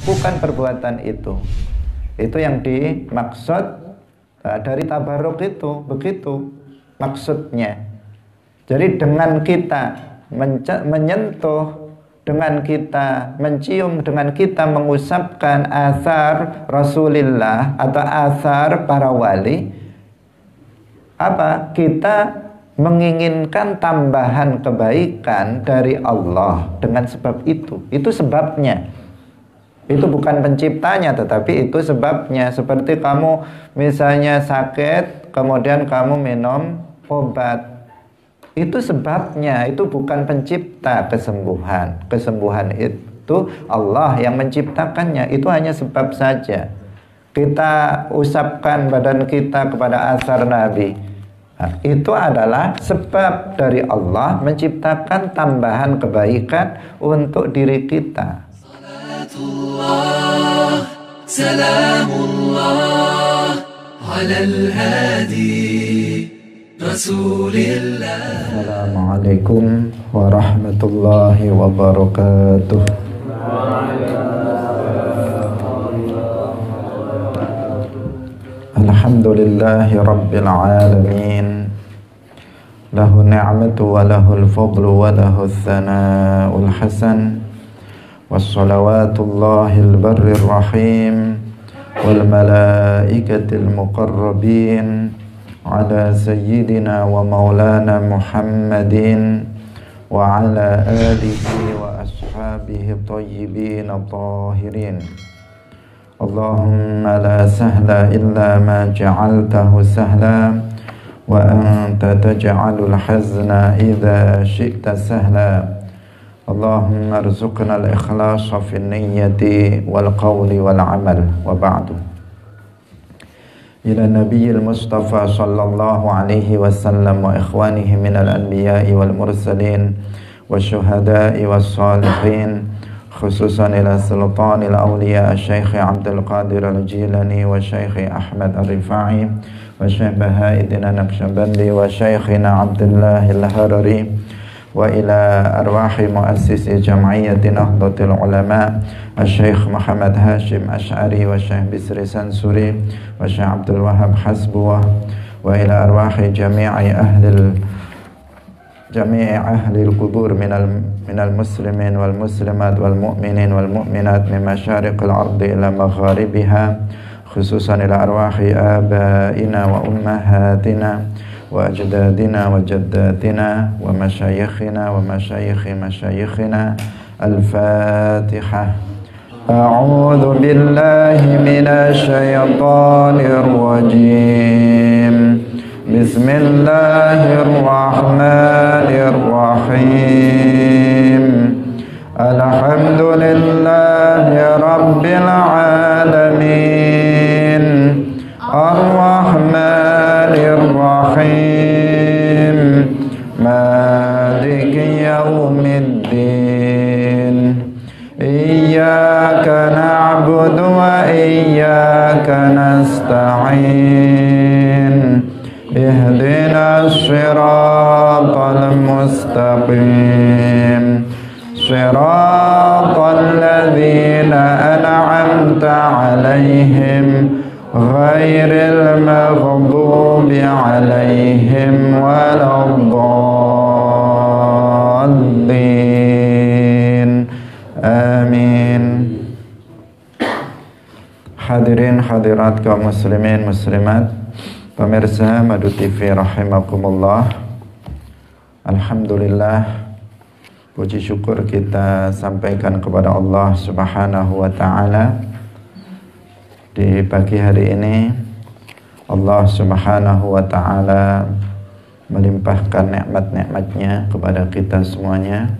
bukan perbuatan itu. Itu yang dimaksud dari tabarruk itu, begitu maksudnya. Jadi dengan kita menyentuh, dengan kita mencium, dengan kita mengusapkan asar Rasulullah atau asar para wali, apa? Kita menginginkan tambahan kebaikan dari Allah dengan sebab itu. Itu sebabnya. Itu bukan penciptanya, tetapi itu sebabnya. Seperti kamu misalnya sakit, kemudian kamu minum obat. Itu sebabnya, itu bukan pencipta kesembuhan. Kesembuhan itu Allah yang menciptakannya. Itu hanya sebab saja. Kita usapkan badan kita kepada asar Nabi. Nah, itu adalah sebab dari Allah menciptakan tambahan kebaikan untuk diri kita. Salatullah, salamullah, alal hadi, Rasulillah. Assalamualaikum warahmatullahi wabarakatuh. Alhamdulillahi rabbil alamin. Lahu ni'matu wa lahul fadlu wa lahul thana'ul hasan. Wassalawatullahil barrir rahim wal malaikatil muqarrabin ala sayyidina wa maulana Muhammadin wa ala alihi wa ashabihi tayyibin tahirin. Allahumma la sahla illa ma ja'altahu sahla wa anta taj'alul hazna idza syi'ta sahla. Allahumma arzuqna al-ikhlasa fi niyyati wal qawli wal amal wa ba'du. Ila nabiyil mustafa sallallahu alaihi wasallam wa ikhwanihi minal anbiya'i wal mursalin wa syuhada'i was salihin, khususan ila sultanil awliya Syekh Abdul Qadir Al-Jilani wa Syekh Ahmad Ar-Rifai wa Syekh Baha'iddin Naqsyabandi wa Syekhina Abdullah Al-Harari wa ila arwahi muassisi jam'iyyati Nahdlatul Ulama Syekh Muhammad Hashim Asy'ari wa Syekh Bisri Sansuri wa Syekh Abdul Wahab Hasbuwah wa ila arwahi jami'i ahli al-qubur minal muslimin wal muslimat wal mu'minin wal mu'minat min masyariqil ardi ila magharibiha, khususan ila arwahi abaina wa ummahatina wa ajdadina wa jaddatina wa masyayikhina wa masyayikhi masyayikhina. Al-Fatihah. A'udzu billahi minasy syaithanir rajim. Bismillahirrahmanirrahim. Alhamdulillahi rabbil alamin. Ar-Rahmanir-Rahim. Maliki yaumiddin. Iyyaka na'budu wa iyyaka nasta'in. Ihdinas siratal mustaqim. Siratal ladzina an'amta 'alaihim ghairil maghdubi 'alaihim waladdallin. Amin. Hadirin hadirat kaum muslimin muslimat, pemirsa Madu TV rahimakumullah. Alhamdulillah, puji syukur kita sampaikan kepada Allah Subhanahu wa ta'ala. Di pagi hari ini Allah Subhanahu wa ta'ala melimpahkan nikmat-nikmatnya kepada kita semuanya.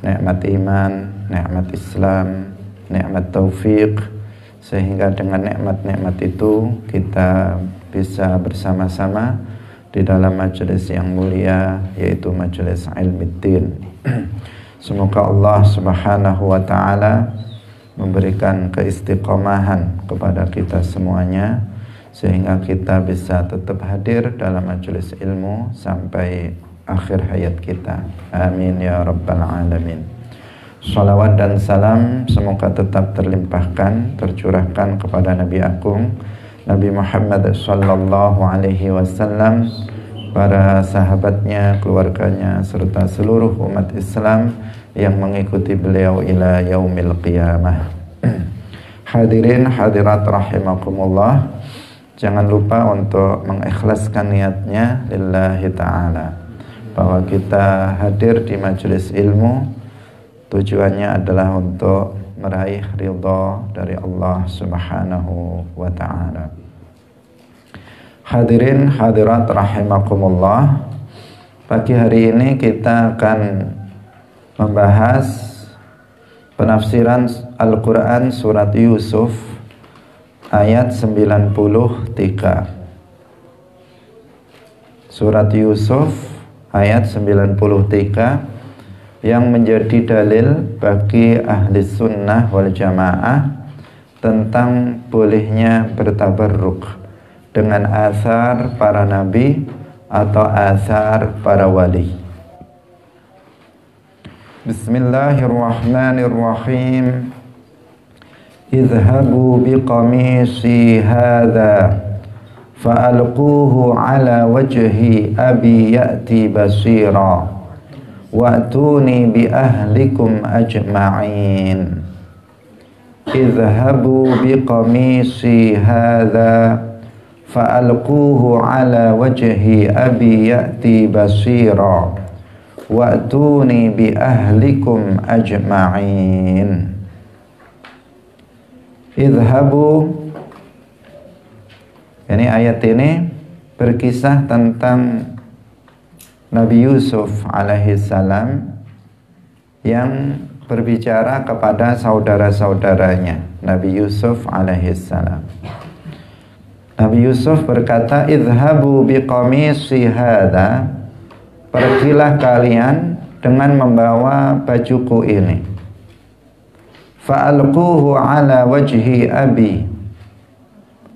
Nikmat iman, nikmat Islam, nikmat taufik, sehingga dengan nikmat-nikmat itu kita bisa bersama-sama di dalam majelis yang mulia, yaitu majelis ilmiddin. Semoga Allah Subhanahu wa ta'ala memberikan keistiqomahan kepada kita semuanya, sehingga kita bisa tetap hadir dalam majelis ilmu sampai akhir hayat kita. Amin ya rabbal alamin. Salawat dan salam semoga tetap terlimpahkan, tercurahkan kepada Nabi Agung Nabi Muhammad sallallahu alaihi wasallam, para sahabatnya, keluarganya, serta seluruh umat Islam yang mengikuti beliau ila yaumil qiyamah. Hadirin hadirat rahimakumullah, jangan lupa untuk mengikhlaskan niatnya lillahi ta'ala, bahwa kita hadir di majelis ilmu tujuannya adalah untuk meraih ridha dari Allah Subhanahu wa ta'ala. Hadirin hadirat rahimakumullah, pagi hari ini kita akan membahas penafsiran Al-Quran surat Yusuf ayat 93. Surat Yusuf ayat 93 yang menjadi dalil bagi ahli sunnah wal jamaah tentang bolehnya bertabarruk dengan athar para nabi atau athar para wali. Bismillahirrahmanirrahim. Idhabu biqamisi hadha fa'alquhu ala wajhi abi ya'ti basira wa'tuni bi ahlikum ajma'in. Idhabu biqamisi hadha fa'alquhu ala wajhi abi ya'ti basira wa'tuni bi ahlikum ajma'in. Idhabu, ini ayat ini berkisah tentang Nabi Yusuf alaihissalam yang berbicara kepada saudara-saudaranya Nabi Yusuf alaihissalam. Nabi Yusuf berkata, idhabu biqamisi hadha, pergilah kalian dengan membawa bajuku ini. Fa'alquhu ala wajhi abi,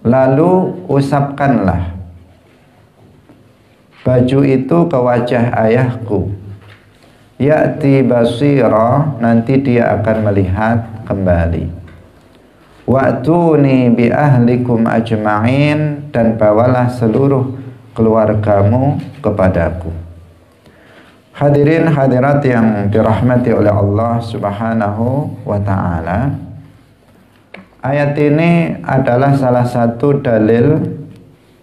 lalu usapkanlah baju itu ke wajah ayahku. Ya'ti basira, nanti dia akan melihat kembali. Wa'tuni bi ahlikum ajma'in, dan bawalah seluruh keluargamu kepadaku. Hadirin hadirat yang dirahmati oleh Allah Subhanahu wa ta'ala, ayat ini adalah salah satu dalil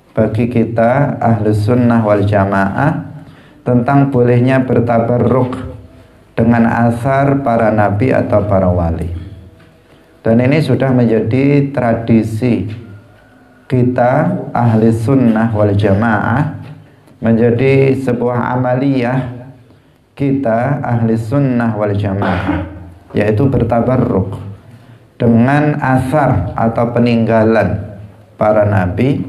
bagi kita ahlu sunnah wal jamaah tentang bolehnya bertabarruk dengan athar para nabi atau para wali. Dan ini sudah menjadi tradisi kita ahli sunnah wal jamaah, menjadi sebuah amaliyah kita ahli sunnah wal jamaah, yaitu bertabarruk dengan athar atau peninggalan para nabi,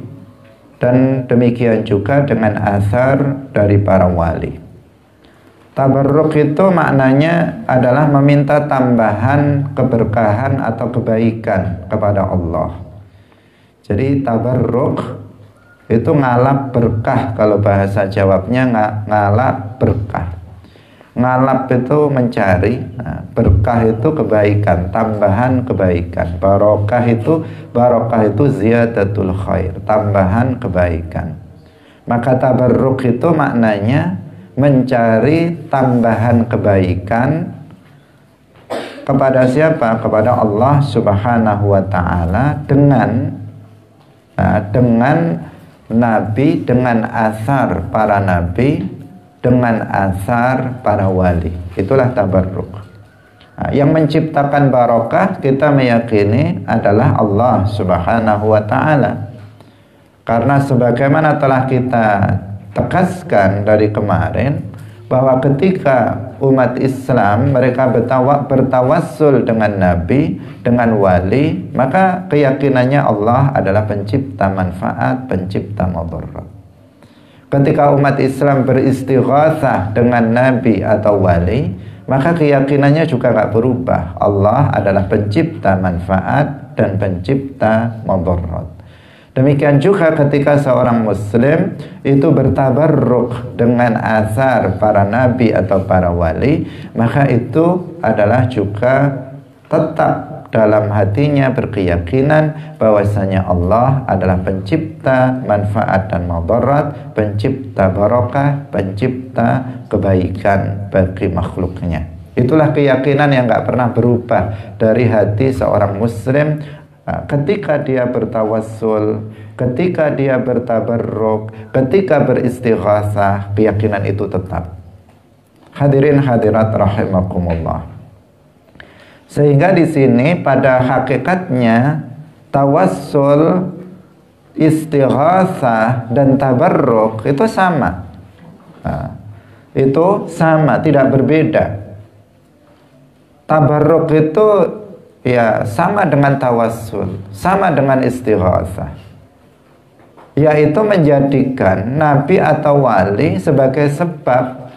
dan demikian juga dengan athar dari para wali. Tabarruk itu maknanya adalah meminta tambahan keberkahan atau kebaikan kepada Allah. Jadi tabarruk itu ngalap berkah, kalau bahasa Jawabnya ngalap berkah. Ngalap itu mencari, berkah itu kebaikan, tambahan kebaikan. Barokah itu ziyadatul khair, tambahan kebaikan. Maka tabarruk itu maknanya mencari tambahan kebaikan kepada siapa? Kepada Allah Subhanahu wa ta'ala dengan nabi, dengan athar para nabi, dengan athar para wali. Itulah tabarruk. Yang menciptakan barokah kita meyakini adalah Allah Subhanahu wa ta'ala. Karena sebagaimana telah kita tegaskan dari kemarin, bahwa ketika umat Islam mereka bertawassul dengan nabi, dengan wali, maka keyakinannya Allah adalah pencipta manfaat, pencipta mudarat. Ketika umat Islam beristighatsah dengan nabi atau wali, maka keyakinannya juga gak berubah. Allah adalah pencipta manfaat dan pencipta mudarat. Demikian juga ketika seorang muslim itu bertabarruk dengan asar para nabi atau para wali, maka itu adalah juga tetap dalam hatinya berkeyakinan bahwasanya Allah adalah pencipta manfaat dan madarat, pencipta barokah, pencipta kebaikan bagi makhluknya. Itulah keyakinan yang gak pernah berubah dari hati seorang muslim. Ketika dia bertawassul, ketika dia bertabarruk, ketika beristighasah, keyakinan itu tetap. Hadirin hadirat rahimakumullah. Sehingga di sini pada hakikatnya tawassul, istighasah dan tabarruk itu sama. Itu sama, tidak berbeda. Tabarruk itu ya sama dengan tawassul, sama dengan istighasah, yaitu menjadikan nabi atau wali sebagai sebab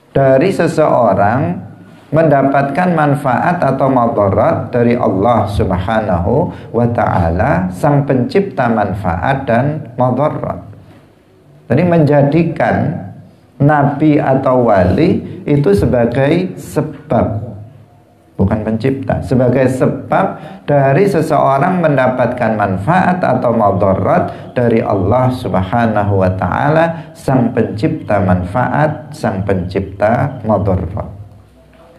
dari seseorang mendapatkan manfaat atau madarat dari Allah Subhanahu wa ta'ala, sang pencipta manfaat dan madarat. Jadi menjadikan nabi atau wali itu sebagai sebab, bukan pencipta, sebagai sebab dari seseorang mendapatkan manfaat atau madarat dari Allah Subhanahu wa ta'ala, sang pencipta manfaat, sang pencipta madarat.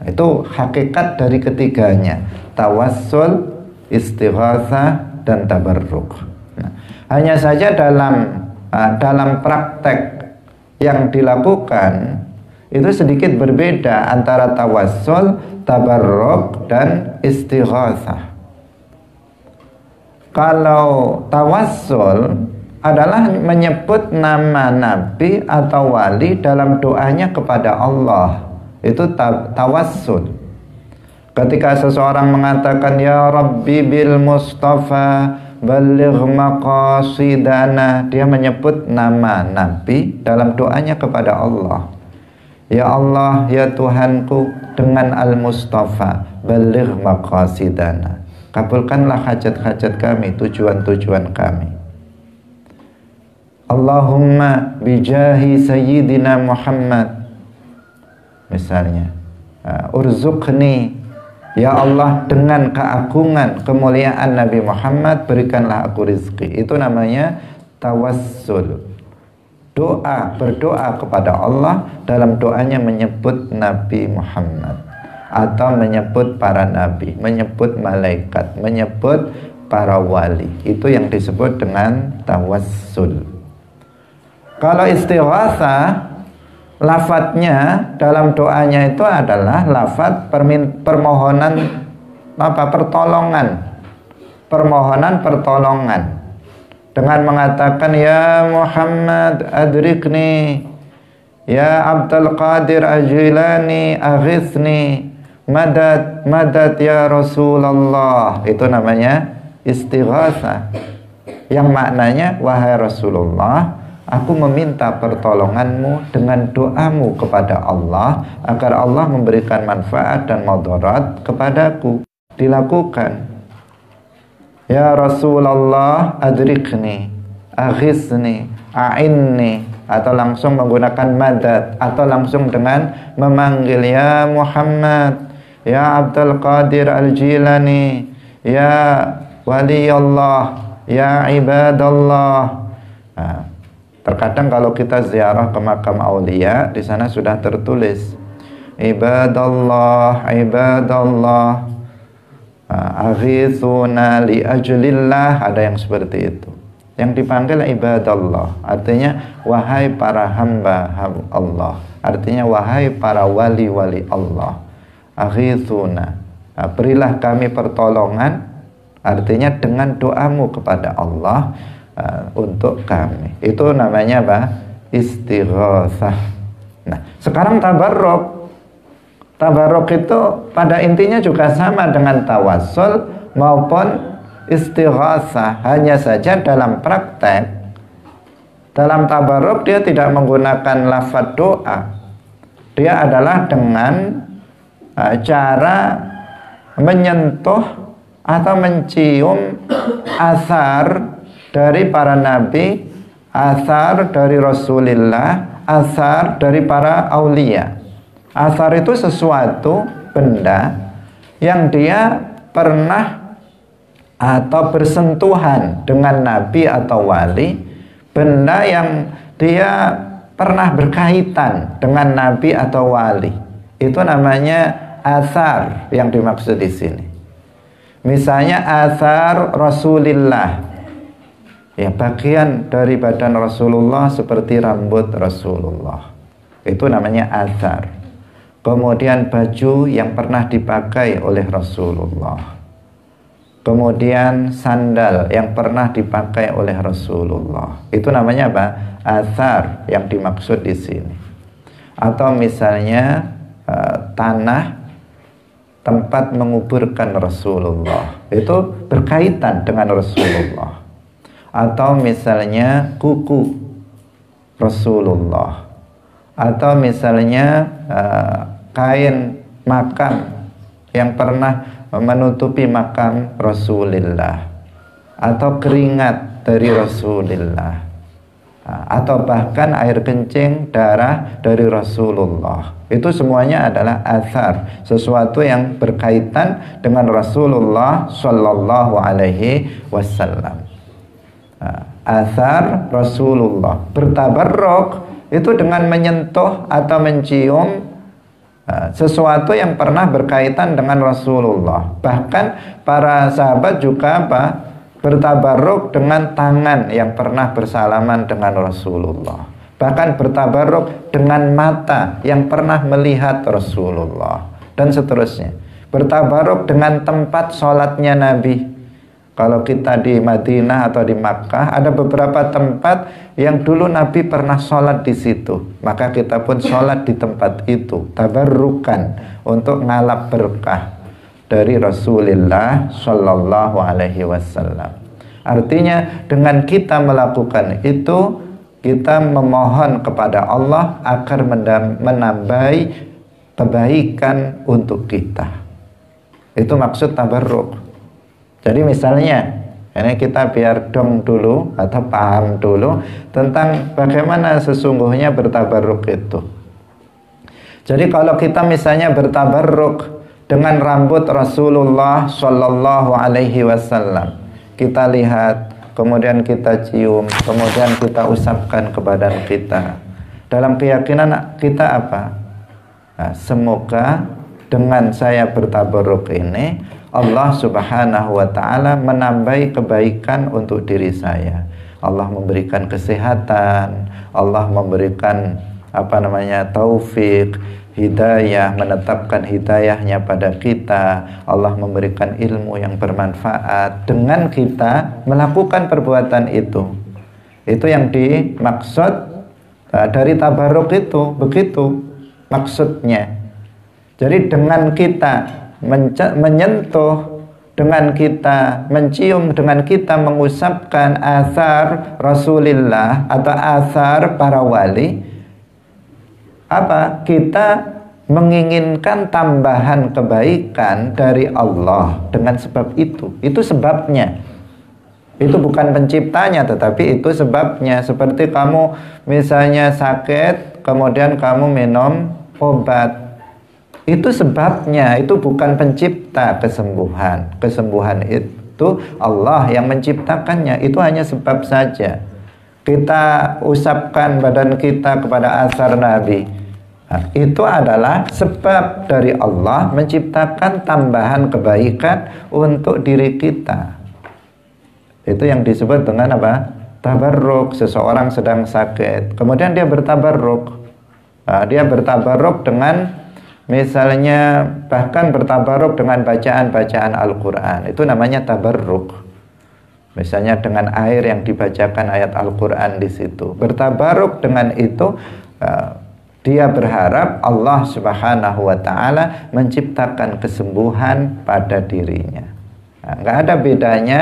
Itu hakikat dari ketiganya, tawassul, istighasah dan tabarruk. Hanya saja dalam praktek yang dilakukan itu sedikit berbeda antara tawassul, tabarruk dan istighasah. Kalau tawassul adalah menyebut nama nabi atau wali dalam doanya kepada Allah, itu tawassul. Ketika seseorang mengatakan ya Rabbi bil Mustafa balligh maqasidana, dia menyebut nama nabi dalam doanya kepada Allah. Ya Allah, ya Tuhanku, dengan Al-Mustafa balligh maqasidana, kabulkanlah hajat-hajat kami, tujuan-tujuan kami. Allahumma bijahi sayyidina Muhammad, misalnya, urzuqni, ya Allah, dengan keagungan kemuliaan Nabi Muhammad berikanlah aku rizki. Itu namanya tawassul. Doa, berdoa kepada Allah, dalam doanya menyebut Nabi Muhammad atau menyebut para nabi, menyebut malaikat, menyebut para wali. Itu yang disebut dengan tawassul. Kalau istighasah, lafadznya dalam doanya itu adalah lafadz permohonan pertolongan dengan mengatakan ya Muhammad adrikni, ya Abdul Qadir Ajilani aghithni, madad madad ya Rasulullah. Itu namanya istighasah, yang maknanya wahai Rasulullah, aku meminta pertolonganmu dengan doamu kepada Allah agar Allah memberikan manfaat dan madarat kepadaku. Dilakukan. Ya Rasulullah adrikni, aghisni, a'inni, atau langsung menggunakan madad, atau langsung dengan memanggil ya Muhammad, ya Abdul Qadir Al-Jilani, ya Wali Allah, ya Ibadallah. Terkadang kalau kita ziarah ke makam aulia, di sana sudah tertulis Ibadallah, Ibadallah, aghithuna li ajlillah, ada yang seperti itu. Yang dipanggil Ibadallah, artinya wahai para hamba Allah, artinya wahai para wali-wali Allah. Aghithuna, berilah kami pertolongan, artinya dengan doamu kepada Allah untuk kami. Itu namanya apa? Istighasah. Nah, sekarang tabarruk. Tabarruk itu pada intinya juga sama dengan tawassul maupun istighasah. Hanya saja dalam praktek, dalam tabarruk dia tidak menggunakan lafaz doa. Dia adalah dengan cara menyentuh atau mencium asar dari para nabi, asar dari Rasulullah, asar dari para aulia. Asar itu sesuatu benda yang dia pernah atau bersentuhan dengan nabi atau wali, benda yang dia pernah berkaitan dengan nabi atau wali. Itu namanya asar yang dimaksud di sini. Misalnya asar Rasulillah, ya bagian dari badan Rasulullah seperti rambut Rasulullah, itu namanya asar. Kemudian baju yang pernah dipakai oleh Rasulullah, kemudian sandal yang pernah dipakai oleh Rasulullah, itu namanya apa? Asar yang dimaksud di sini. Atau misalnya tanah tempat menguburkan Rasulullah, itu berkaitan dengan Rasulullah. Atau misalnya kuku Rasulullah, atau misalnya kain makam yang pernah menutupi makam Rasulullah, atau keringat dari Rasulullah, atau bahkan air kencing, darah dari Rasulullah. Itu semuanya adalah athar, sesuatu yang berkaitan dengan Rasulullah Sallallahu Alaihi Wasallam. Athar Rasulullah. Bertabarruk itu dengan menyentuh atau mencium sesuatu yang pernah berkaitan dengan Rasulullah. Bahkan para sahabat juga apa? Bertabarruk dengan tangan yang pernah bersalaman dengan Rasulullah. Bahkan bertabarruk dengan mata yang pernah melihat Rasulullah, dan seterusnya. Bertabarruk dengan tempat sholatnya Nabi. Kalau kita di Madinah atau di Makkah, ada beberapa tempat yang dulu Nabi pernah sholat di situ, maka kita pun sholat di tempat itu, tabarrukan untuk ngalap berkah dari Rasulullah Sallallahu Alaihi Wasallam. Artinya dengan kita melakukan itu, kita memohon kepada Allah agar menambahi kebaikan untuk kita. Itu maksud tabarruk. Jadi misalnya, ini kita biar dong dulu atau paham dulu tentang bagaimana sesungguhnya bertabarruk itu. Jadi kalau kita misalnya bertabarruk dengan rambut Rasulullah Sallallahu Alaihi Wasallam, kita lihat, kemudian kita cium, kemudian kita usapkan ke badan kita. Dalam keyakinan kita apa? Nah, semoga dengan saya bertabarruk ini, Allah Subhanahu wa Ta'ala menambahi kebaikan untuk diri saya. Allah memberikan kesehatan, Allah memberikan taufik, hidayah, menetapkan hidayahnya pada kita. Allah memberikan ilmu yang bermanfaat dengan kita melakukan perbuatan itu. Itu yang dimaksud dari tabarruk itu, begitu maksudnya. Jadi dengan kita menyentuh, dengan kita mencium, dengan kita mengusapkan asar Rasulullah atau asar para wali, apa? Kita menginginkan tambahan kebaikan dari Allah dengan sebab itu. Itu sebabnya. Itu bukan penciptanya, tetapi itu sebabnya. Seperti kamu misalnya sakit, kemudian kamu minum obat. Itu sebabnya, itu bukan pencipta kesembuhan. Kesembuhan itu Allah yang menciptakannya. Itu hanya sebab saja. Kita usapkan badan kita kepada asar Nabi. Nah, itu adalah sebab dari Allah menciptakan tambahan kebaikan untuk diri kita. Itu yang disebut dengan apa? Tabarruk. Seseorang sedang sakit, kemudian dia bertabarruk. Dia bertabarruk dengan, misalnya bahkan bertabarruk dengan bacaan-bacaan Al-Quran. Itu namanya tabarruk. Misalnya dengan air yang dibacakan ayat Al-Quran di situ. Bertabaruk dengan itu, dia berharap Allah Subhanahu wa Ta'ala menciptakan kesembuhan pada dirinya. Nggak ada bedanya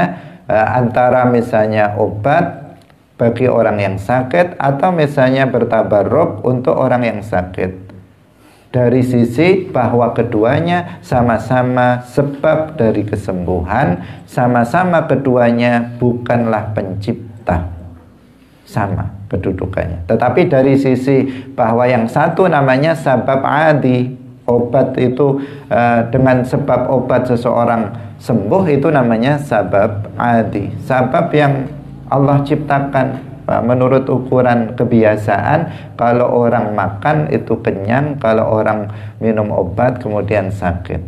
antara misalnya obat bagi orang yang sakit atau misalnya bertabaruk untuk orang yang sakit. dari sisi bahwa keduanya sama-sama sebab dari kesembuhan, sama-sama keduanya bukanlah pencipta, sama kedudukannya. Tetapi dari sisi bahwa yang satu namanya sabab adi, obat itu dengan sebab obat seseorang sembuh, itu namanya sabab adi, sabab yang Allah ciptakan. Menurut ukuran kebiasaan, kalau orang makan itu kenyang, kalau orang minum obat kemudian sakit.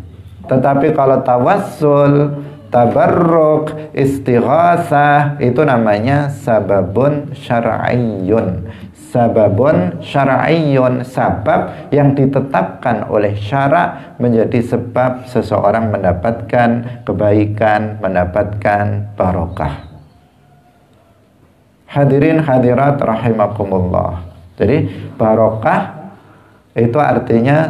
Tetapi kalau tawassul, tabarruk, istighasah, itu namanya sababun syar'iyyun. Sababun syar'iyyun, sabab yang ditetapkan oleh syarak menjadi sebab seseorang mendapatkan kebaikan, mendapatkan barokah. Hadirin hadirat rahimakumullah. Jadi barokah itu artinya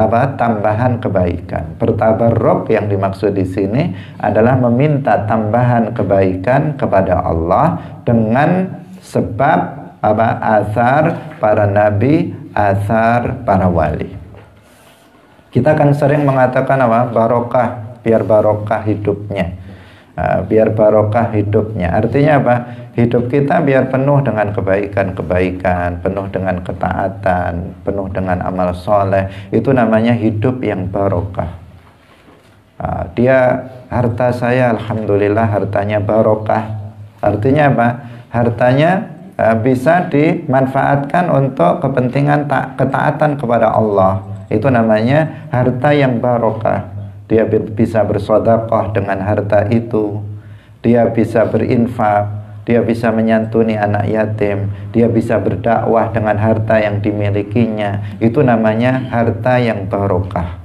apa? Tambahan kebaikan. Bertabarruk yang dimaksud di sini adalah meminta tambahan kebaikan kepada Allah dengan sebab apa? Asar para nabi, asar para wali. Kita kan sering mengatakan apa? Barokah, biar barokah hidupnya. Biar barokah hidupnya. Artinya apa? Hidup kita biar penuh dengan kebaikan-kebaikan, penuh dengan ketaatan, penuh dengan amal soleh. Itu namanya hidup yang barokah. Dia, harta saya alhamdulillah hartanya barokah. Artinya apa? Hartanya bisa dimanfaatkan untuk kepentingan ketaatan kepada Allah. Itu namanya harta yang barokah. Dia bisa bersedekah dengan harta itu, dia bisa berinfak, dia bisa menyantuni anak yatim, dia bisa berdakwah dengan harta yang dimilikinya. Itu namanya harta yang barokah.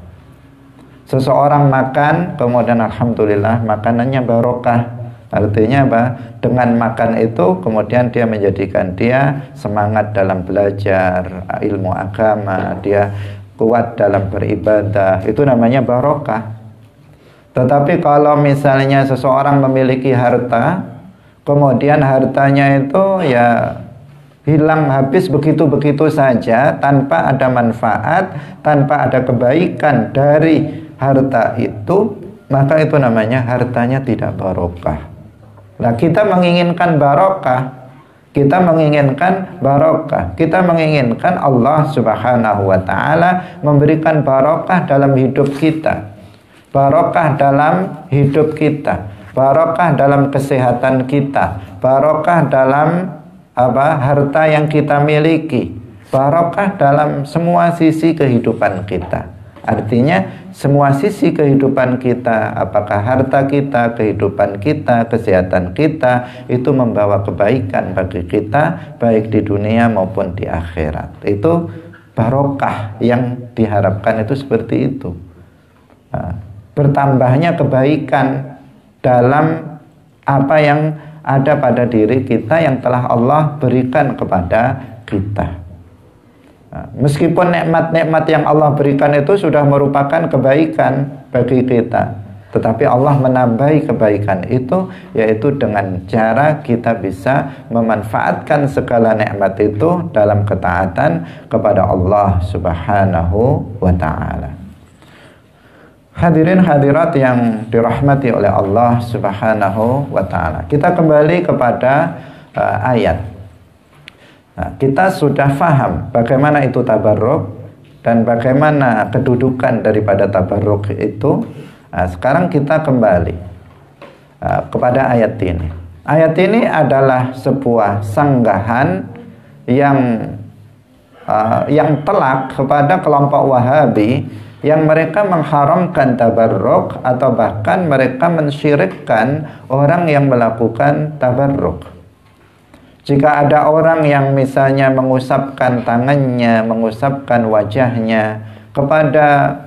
Seseorang makan, kemudian alhamdulillah makanannya barokah. Artinya apa? Dengan makan itu kemudian dia menjadikan dia semangat dalam belajar ilmu agama, dia kuat dalam beribadah. Itu namanya barokah. Tetapi kalau misalnya seseorang memiliki harta, kemudian hartanya itu ya hilang habis begitu-begitu saja, tanpa ada manfaat, tanpa ada kebaikan dari harta itu, maka itu namanya hartanya tidak barokah. Nah, kita menginginkan barokah, kita menginginkan barokah, kita menginginkan Allah Subhanahu wa Ta'ala memberikan barokah dalam hidup kita, barokah dalam hidup kita, barokah dalam kesehatan kita, barokah dalam harta yang kita miliki, barokah dalam semua sisi kehidupan kita. Artinya semua sisi kehidupan kita, apakah harta kita, kehidupan kita, kesehatan kita, itu membawa kebaikan bagi kita, baik di dunia maupun di akhirat. Itu barokah yang diharapkan, itu seperti itu. Bertambahnya kebaikan dalam apa yang ada pada diri kita yang telah Allah berikan kepada kita. Meskipun nikmat-nikmat yang Allah berikan itu sudah merupakan kebaikan bagi kita, tetapi Allah menambahi kebaikan itu, yaitu dengan cara kita bisa memanfaatkan segala nikmat itu dalam ketaatan kepada Allah Subhanahu wa Ta'ala. Hadirin hadirat yang dirahmati oleh Allah Subhanahu wa Ta'ala, kita kembali kepada ayat. Nah, kita sudah faham bagaimana itu tabarruk dan bagaimana kedudukan daripada tabarruk itu. Nah, sekarang kita kembali kepada ayat ini. Ayat ini adalah sebuah sanggahan yang telak kepada kelompok Wahabi yang mereka mengharamkan tabarruk atau bahkan mereka mensyirikkan orang yang melakukan tabarruk. Jika ada orang yang misalnya mengusapkan tangannya, mengusapkan wajahnya kepada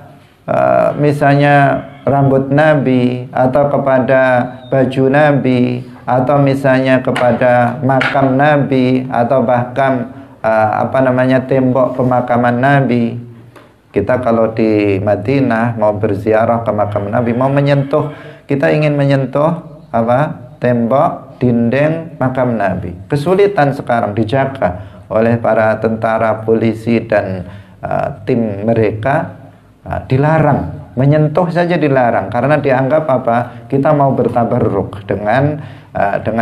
misalnya rambut Nabi, atau kepada baju Nabi, atau misalnya kepada makam Nabi, atau bahkan tembok pemakaman Nabi. Kita kalau di Madinah mau berziarah ke makam Nabi, mau menyentuh, kita ingin menyentuh tembok, dinding makam Nabi. Kesulitan sekarang dijaga oleh para tentara, polisi, dan tim mereka dilarang, menyentuh saja dilarang, karena dianggap apa? Kita mau bertabarruk dengan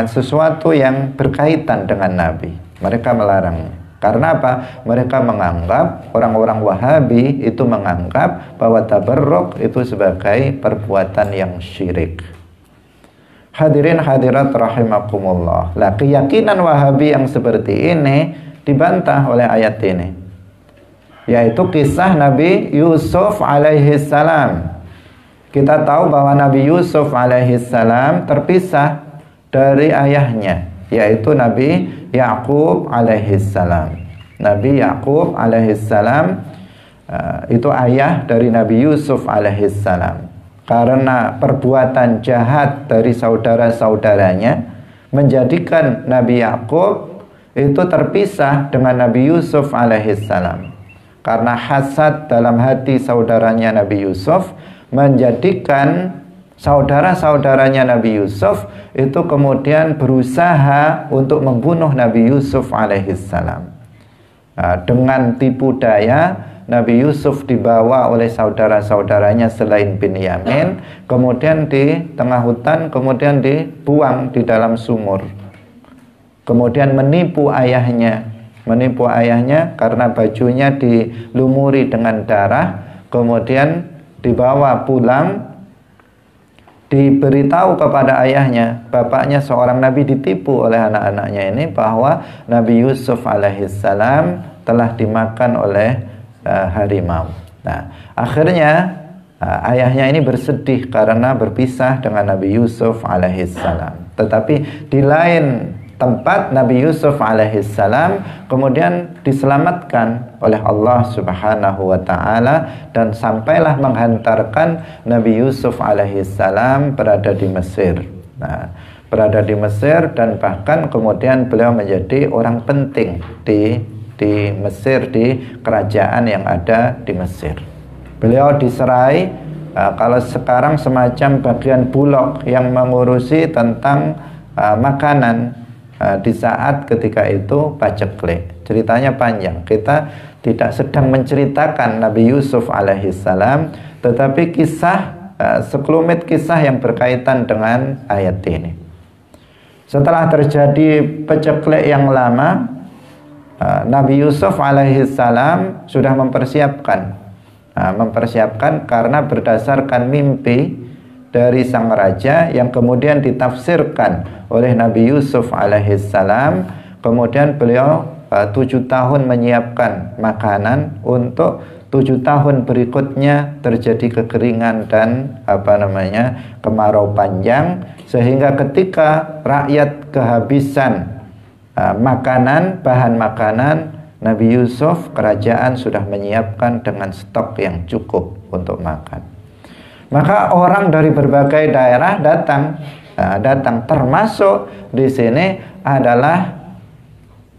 sesuatu yang berkaitan dengan Nabi. Mereka melarangnya. Karena apa? Mereka menganggap, orang-orang Wahabi itu menganggap bahwa tabarruk itu sebagai perbuatan yang syirik. Hadirin hadirat rahimakumullah. Lah, keyakinan Wahabi yang seperti ini dibantah oleh ayat ini, yaitu kisah Nabi Yusuf alaihi salam. Kita tahu bahwa Nabi Yusuf alaihi salam terpisah dari ayahnya, yaitu Nabi Yakub alaihi salam. Nabi Yakub alaihi salam itu ayah dari Nabi Yusuf alaihi salam. Karena perbuatan jahat dari saudara-saudaranya menjadikan Nabi Yakub itu terpisah dengan Nabi Yusuf alaihi salam. Karena hasad dalam hati saudaranya Nabi Yusuf menjadikan saudara-saudaranya Nabi Yusuf itu kemudian berusaha untuk membunuh Nabi Yusuf alaihissalam. Dengan tipu daya, Nabi Yusuf dibawa oleh saudara-saudaranya selain Binyamin, kemudian di tengah hutan, kemudian dibuang di dalam sumur. Kemudian menipu ayahnya karena bajunya dilumuri dengan darah, kemudian dibawa pulang. Diberitahu kepada ayahnya, bapaknya seorang nabi ditipu oleh anak-anaknya ini bahwa Nabi Yusuf alaihissalam telah dimakan oleh harimau. Nah, akhirnya ayahnya ini bersedih karena berpisah dengan Nabi Yusuf alaihissalam. Tetapi di lain tempat Nabi Yusuf alaihissalam kemudian diselamatkan oleh Allah subhanahu wa ta'ala, dan sampailah menghantarkan Nabi Yusuf alaihissalam berada di Mesir. Nah, berada di Mesir, dan bahkan kemudian beliau menjadi orang penting di Mesir, di kerajaan yang ada di Mesir. Beliau diserai kalau sekarang semacam bagian bulog yang mengurusi tentang makanan. Di saat ketika itu paceklik. Ceritanya panjang, kita tidak sedang menceritakan Nabi Yusuf alaihissalam, tetapi sekelumit kisah yang berkaitan dengan ayat ini. Setelah terjadi paceklik yang lama, Nabi Yusuf alaihissalam sudah mempersiapkan karena berdasarkan mimpi dari sang raja yang kemudian ditafsirkan oleh Nabi Yusuf alaihissalam. Kemudian beliau 7 tahun menyiapkan makanan untuk 7 tahun berikutnya terjadi kekeringan dan kemarau panjang, sehingga ketika rakyat kehabisan bahan makanan, Nabi Yusuf, kerajaan sudah menyiapkan dengan stok yang cukup untuk makan. Maka orang dari berbagai daerah datang, termasuk di sini adalah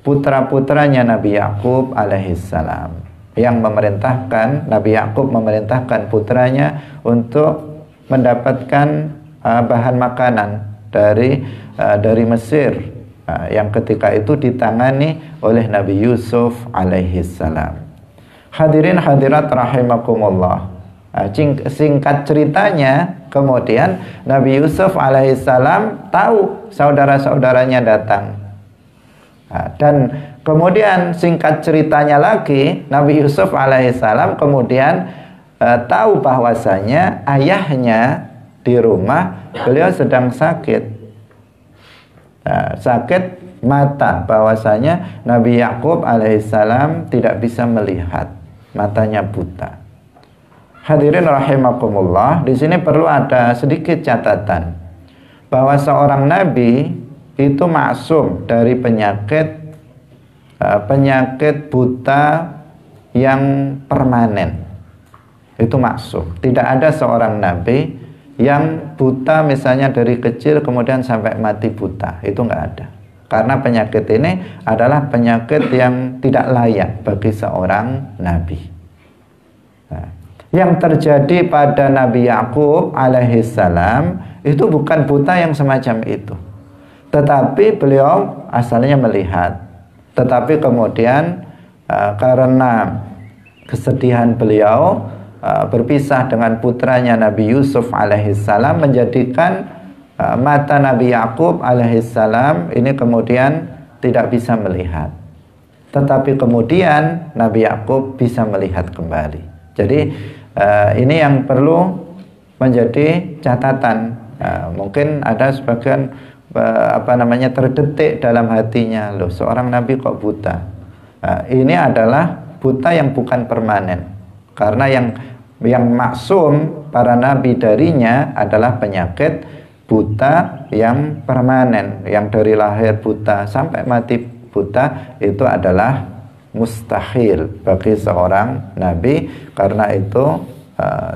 putra-putranya Nabi Yakub alaihissalam, yang Nabi Yakub memerintahkan putranya untuk mendapatkan bahan makanan dari Mesir, yang ketika itu ditangani oleh Nabi Yusuf alaihissalam. Hadirin hadirat rahimakumullah. Singkat ceritanya, kemudian Nabi Yusuf alaihissalam tahu saudara-saudaranya datang, dan kemudian singkat ceritanya lagi, Nabi Yusuf alaihissalam kemudian tahu bahwasanya ayahnya di rumah, beliau sedang sakit mata, bahwasanya Nabi Yakub alaihissalam tidak bisa melihat, matanya buta. Hadirin rahimakumullah, di sini perlu ada sedikit catatan bahwa seorang nabi itu maksum dari penyakit buta yang permanen. Itu maksum. Tidak ada seorang nabi yang buta misalnya dari kecil kemudian sampai mati buta. Itu enggak ada. Karena penyakit ini adalah penyakit yang tidak layak bagi seorang nabi. Yang terjadi pada Nabi Yakub alaihissalam itu bukan buta yang semacam itu, tetapi beliau asalnya melihat. Tetapi kemudian karena kesedihan beliau berpisah dengan putranya Nabi Yusuf alaihissalam menjadikan mata Nabi Yakub alaihissalam ini kemudian tidak bisa melihat. Tetapi kemudian Nabi Yakub bisa melihat kembali. Jadi ini yang perlu menjadi catatan. Mungkin ada sebagian terdetik dalam hatinya, loh seorang nabi kok buta. Ini adalah buta yang bukan permanen, karena yang maksum para nabi darinya adalah penyakit buta yang permanen, yang dari lahir buta sampai mati buta, itu adalah mustahil bagi seorang nabi, karena itu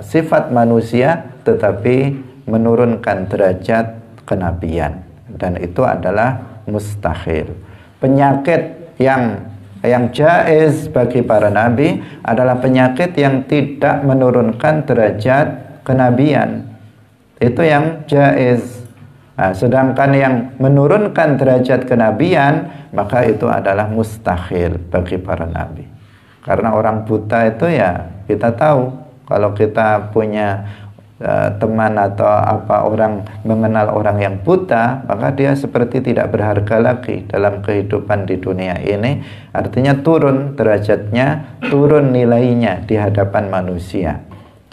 sifat manusia tetapi menurunkan derajat kenabian, dan itu adalah mustahil. Penyakit yang jaiz bagi para nabi adalah penyakit yang tidak menurunkan derajat kenabian, itu yang jaiz. Sedangkan yang menurunkan derajat kenabian, maka itu adalah mustahil bagi para nabi. Karena orang buta itu ya kita tahu, kalau kita punya teman atau orang mengenal orang yang buta, maka dia seperti tidak berharga lagi dalam kehidupan di dunia ini. Artinya turun derajatnya, turun nilainya di hadapan manusia.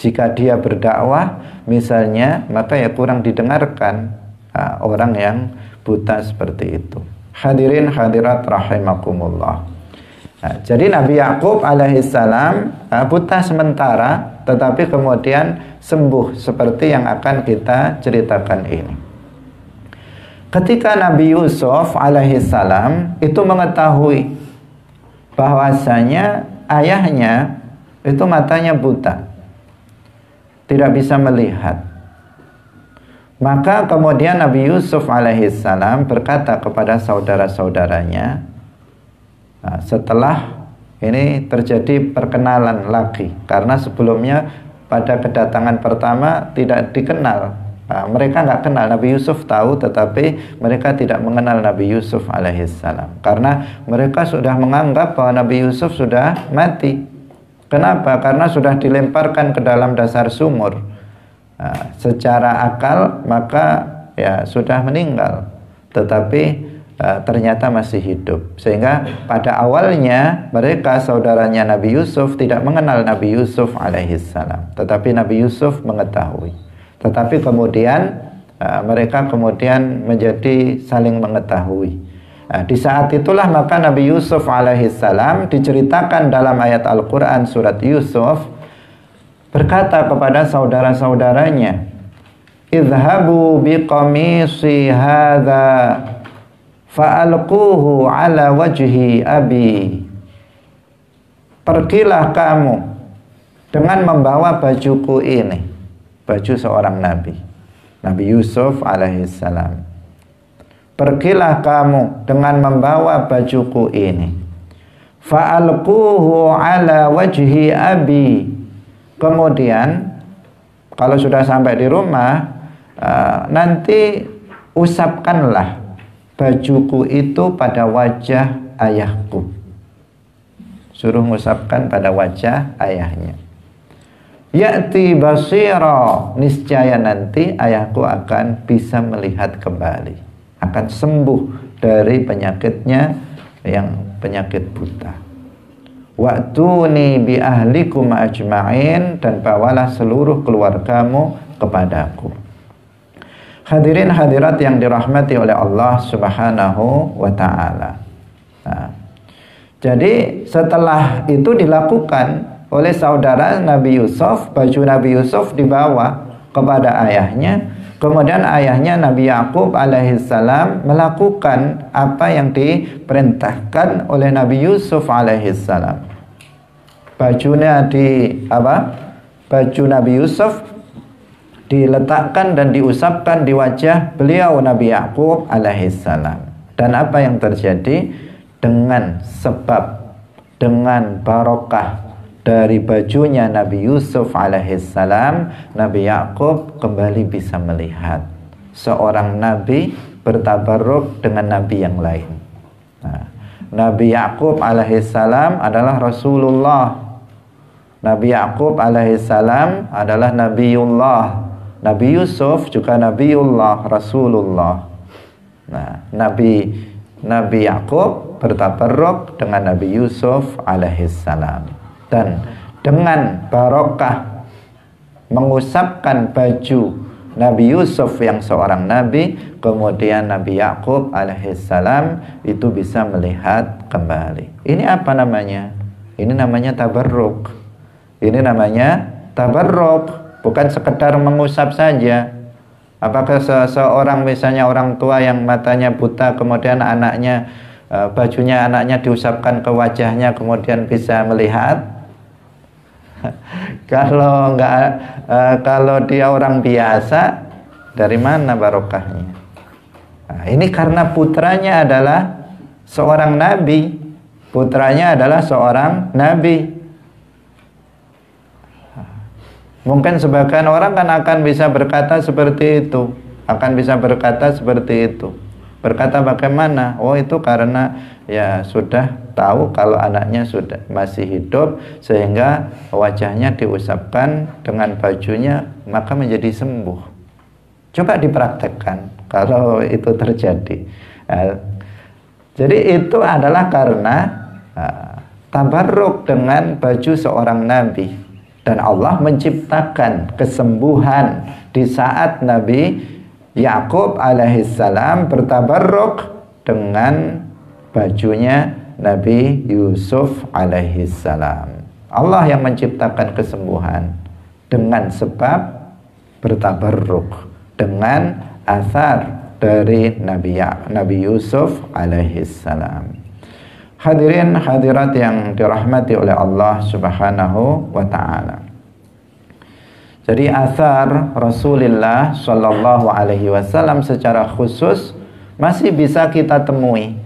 Jika dia berdakwah misalnya, maka ya kurang didengarkan orang yang buta seperti itu. Hadirin hadirat rahimakumullah. Jadi Nabi Yakub alaihissalam buta sementara, tetapi kemudian sembuh seperti yang akan kita ceritakan ini. Ketika Nabi Yusuf alaihissalam itu mengetahui bahwasanya ayahnya itu matanya buta, tidak bisa melihat, maka kemudian Nabi Yusuf alaihissalam berkata kepada saudara-saudaranya, setelah ini terjadi perkenalan lagi, karena sebelumnya pada kedatangan pertama tidak dikenal, mereka nggak kenal. Nabi Yusuf tahu, tetapi mereka tidak mengenal Nabi Yusuf alaihissalam, karena mereka sudah menganggap bahwa Nabi Yusuf sudah mati. Kenapa? Karena sudah dilemparkan ke dalam dasar sumur. Secara akal maka ya sudah meninggal, tetapi ternyata masih hidup. Sehingga pada awalnya mereka, saudaranya Nabi Yusuf, tidak mengenal Nabi Yusuf alaihissalam, tetapi Nabi Yusuf mengetahui. Tetapi kemudian mereka kemudian menjadi saling mengetahui. Di saat itulah maka Nabi Yusuf alaihissalam diceritakan dalam ayat Al-Quran surat Yusuf berkata kepada saudara-saudaranya, "Idhabu biqamisi hadha fa'alquhu ala wajhi abi." Pergilah kamu dengan membawa bajuku ini, baju seorang nabi, Nabi Yusuf alaihissalam. Pergilah kamu dengan membawa bajuku ini, fa'alquhu ala wajhi abi. Kemudian kalau sudah sampai di rumah, nanti usapkanlah bajuku itu pada wajah ayahku. Suruh mengusapkan pada wajah ayahnya. Ya'ti basira, niscaya nanti ayahku akan bisa melihat kembali, akan sembuh dari penyakitnya yang penyakit buta. Wa'tuni bi ahlikum ajma'in, dan bawalah seluruh keluargamu kepadaku. Hadirin hadirat yang dirahmati oleh Allah Subhanahu wa ta'ala. Jadi setelah itu dilakukan oleh saudara Nabi Yusuf, baju Nabi Yusuf dibawa kepada ayahnya. Kemudian ayahnya Nabi Yakub alaihissalam melakukan apa yang diperintahkan oleh Nabi Yusuf alaihissalam. Bajunya baju Nabi Yusuf diletakkan dan diusapkan di wajah beliau Nabi Yakub alaihissalam. Dan apa yang terjadi? Dengan barokah dari bajunya Nabi Yusuf alaihissalam, Nabi Yakub kembali bisa melihat. Seorang nabi bertabarruk dengan nabi yang lain. Nabi Yakub alaihissalam adalah Rasulullah. Nabi Yakub alaihissalam adalah Nabiullah. Nabi Yusuf juga Nabiullah, Rasulullah. Nah, Nabi Yakub bertabarruk dengan Nabi Yusuf alaihissalam. Dan dengan barokah mengusapkan baju Nabi Yusuf yang seorang nabi, kemudian Nabi Yakub alaihissalam itu bisa melihat kembali. Ini apa namanya? Ini namanya tabarruk. Ini namanya tabarruk, bukan sekedar mengusap saja. Apakah seseorang misalnya orang tua yang matanya buta, kemudian anaknya bajunya anaknya diusapkan ke wajahnya kemudian bisa melihat? Kalau enggak, kalau dia orang biasa, dari mana barokahnya? Nah, ini karena putranya adalah seorang nabi. Putranya adalah seorang nabi. Mungkin sebagian orang kan akan bisa berkata seperti itu, Berkata bagaimana? Oh, itu karena ya sudah tahu kalau anaknya sudah masih hidup sehingga wajahnya diusapkan dengan bajunya maka menjadi sembuh. Coba dipraktekkan kalau itu terjadi. Jadi itu adalah karena tabarruk dengan baju seorang nabi. Dan Allah menciptakan kesembuhan di saat Nabi Yakub alaihissalam bertabarruk dengan bajunya Nabi Yusuf alaihissalam. Allah yang menciptakan kesembuhan dengan sebab bertabarruk dengan asar dari Nabi Yusuf alaihissalam. Hadirin hadirat yang dirahmati oleh Allah Subhanahu wa ta'ala. Jadi asar Rasulullah Shallallahu alaihi wasallam secara khusus masih bisa kita temui.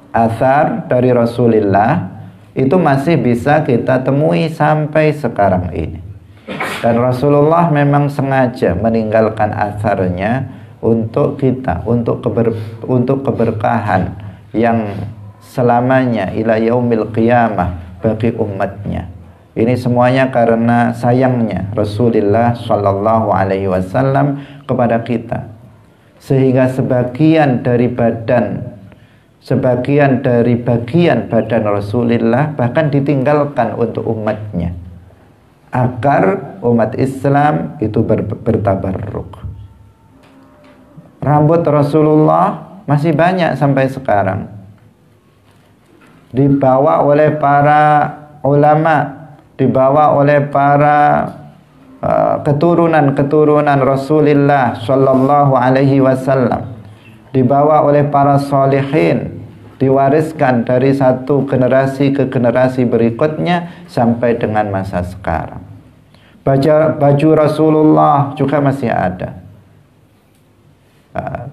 Asar dari Rasulullah itu masih bisa kita temui sampai sekarang ini. Dan Rasulullah memang sengaja meninggalkan asarnya untuk kita, untuk keberkahan yang selamanya ila yaumil qiyamah bagi umatnya. Ini semuanya karena sayangnya Rasulullah Shallallahu alaihi wasallam kepada kita, sehingga sebagian dari bagian badan Rasulullah bahkan ditinggalkan untuk umatnya agar umat Islam itu bertabarruk. Rambut Rasulullah masih banyak sampai sekarang, dibawa oleh para ulama, dibawa oleh para keturunan Rasulullah Shallallahu alaihi wasallam, dibawa oleh para salihin, diwariskan dari satu generasi ke generasi berikutnya sampai dengan masa sekarang. Baju Rasulullah juga masih ada.